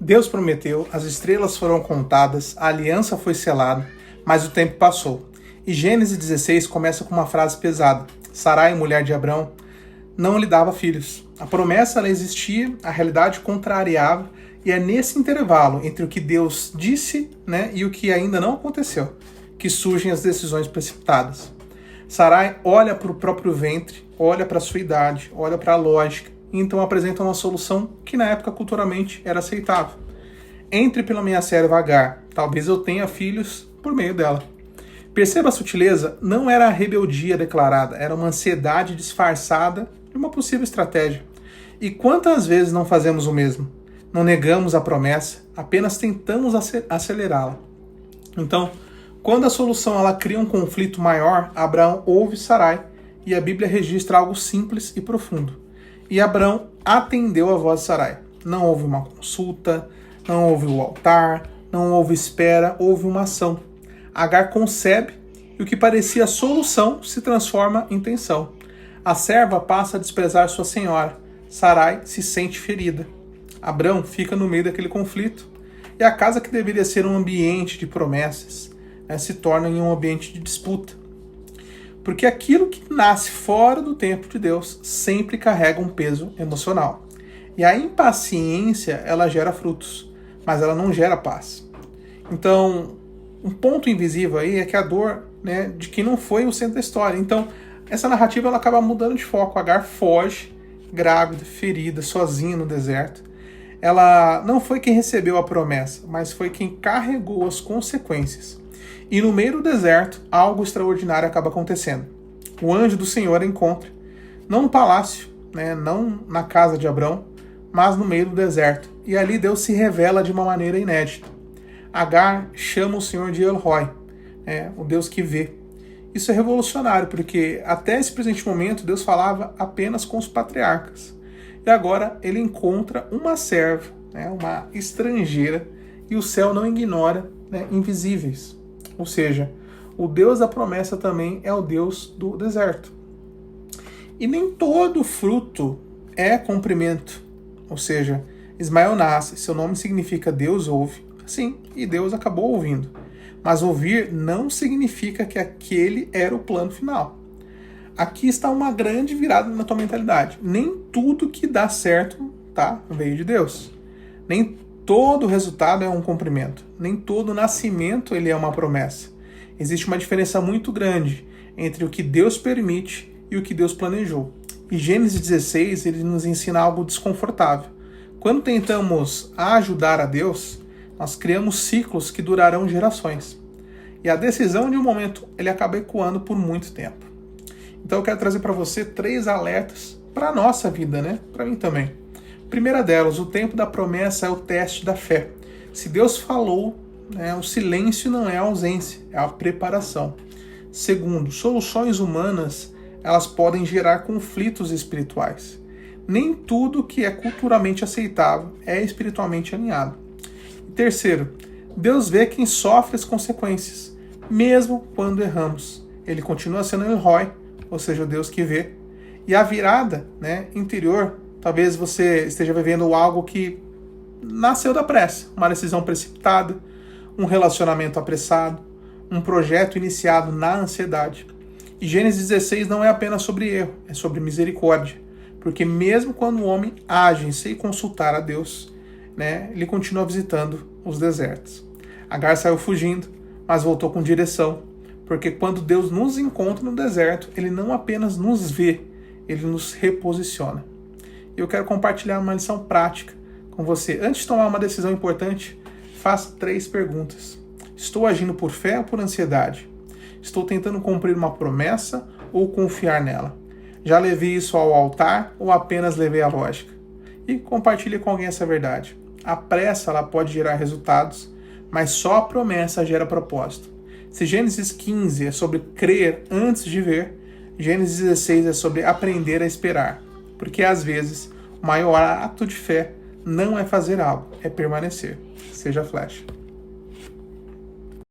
Deus prometeu, as estrelas foram contadas, a aliança foi selada, mas o tempo passou. E Gênesis 16 começa com uma frase pesada. Sarai, mulher de Abrão, não lhe dava filhos. A promessa ela existia, a realidade contrariava, e é nesse intervalo entre o que Deus disse, e o que ainda não aconteceu, que surgem as decisões precipitadas. Sarai olha para o próprio ventre, olha para a sua idade, olha para a lógica, e então apresenta uma solução que na época culturalmente era aceitável. Entre pela minha serva Agar, talvez eu tenha filhos por meio dela. Perceba a sutileza, não era a rebeldia declarada, era uma ansiedade disfarçada de uma possível estratégia. E quantas vezes não fazemos o mesmo? Não negamos a promessa, apenas tentamos acelerá-la. Então, quando a solução ela cria um conflito maior, Abraão ouve Sarai e a Bíblia registra algo simples e profundo. E Abraão atendeu a voz de Sarai. Não houve uma consulta, não houve o altar, não houve espera, houve uma ação. Agar concebe e o que parecia solução se transforma em tensão. A serva passa a desprezar sua senhora. Sarai se sente ferida. Abrão fica no meio daquele conflito. E a casa que deveria ser um ambiente de promessas, se torna em um ambiente de disputa. Porque aquilo que nasce fora do tempo de Deus sempre carrega um peso emocional. E a impaciência, ela gera frutos, mas ela não gera paz. Então, um ponto invisível aí é que a dor de quem não foi o centro da história. Então, essa narrativa ela acaba mudando de foco. Agar foge, grávida, ferida, sozinha no deserto. Ela não foi quem recebeu a promessa, mas foi quem carregou as consequências. E no meio do deserto, algo extraordinário acaba acontecendo. O anjo do Senhor a encontra, não no palácio, não na casa de Abrão, mas no meio do deserto. E ali Deus se revela de uma maneira inédita. Agar chama o Senhor de El Roi, o Deus que vê. Isso é revolucionário, porque até esse presente momento Deus falava apenas com os patriarcas. E agora ele encontra uma serva, uma estrangeira, e o céu não ignora invisíveis. Ou seja, o Deus da promessa também é o Deus do deserto. E nem todo fruto é cumprimento. Ou seja, Ismael nasce, seu nome significa Deus ouve. Sim, e Deus acabou ouvindo. Mas ouvir não significa que aquele era o plano final. Aqui está uma grande virada na tua mentalidade. Nem tudo que dá certo veio de Deus. Nem todo resultado é um cumprimento. Nem todo nascimento ele é uma promessa. Existe uma diferença muito grande entre o que Deus permite e o que Deus planejou. E Gênesis 16 ele nos ensina algo desconfortável. Quando tentamos ajudar a Deus, nós criamos ciclos que durarão gerações. E a decisão de um momento ele acaba ecoando por muito tempo. Então eu quero trazer para você 3 alertas para a nossa vida, para mim também. Primeira delas, o tempo da promessa é o teste da fé. Se Deus falou, o silêncio não é a ausência, é a preparação. Segundo, soluções humanas, elas podem gerar conflitos espirituais. Nem tudo que é culturalmente aceitável é espiritualmente alinhado. E terceiro, Deus vê quem sofre as consequências, mesmo quando erramos. Ele continua sendo El Roi, ou seja, o Deus que vê. E a virada interior, talvez você esteja vivendo algo que nasceu da pressa, uma decisão precipitada, um relacionamento apressado, um projeto iniciado na ansiedade. E Gênesis 16 não é apenas sobre erro, é sobre misericórdia. Porque mesmo quando o homem age sem consultar a Deus, ele continua visitando os desertos. Agar saiu fugindo, mas voltou com direção. Porque quando Deus nos encontra no deserto, ele não apenas nos vê, ele nos reposiciona. E eu quero compartilhar uma lição prática com você. Antes de tomar uma decisão importante, faça 3 perguntas. Estou agindo por fé ou por ansiedade? Estou tentando cumprir uma promessa ou confiar nela? Já levei isso ao altar ou apenas levei a lógica? E compartilhe com alguém essa verdade. A pressa ela pode gerar resultados, mas só a promessa gera propósito. Se Gênesis 15 é sobre crer antes de ver, Gênesis 16 é sobre aprender a esperar. Porque às vezes o maior ato de fé não é fazer algo, é permanecer. Seja flecha.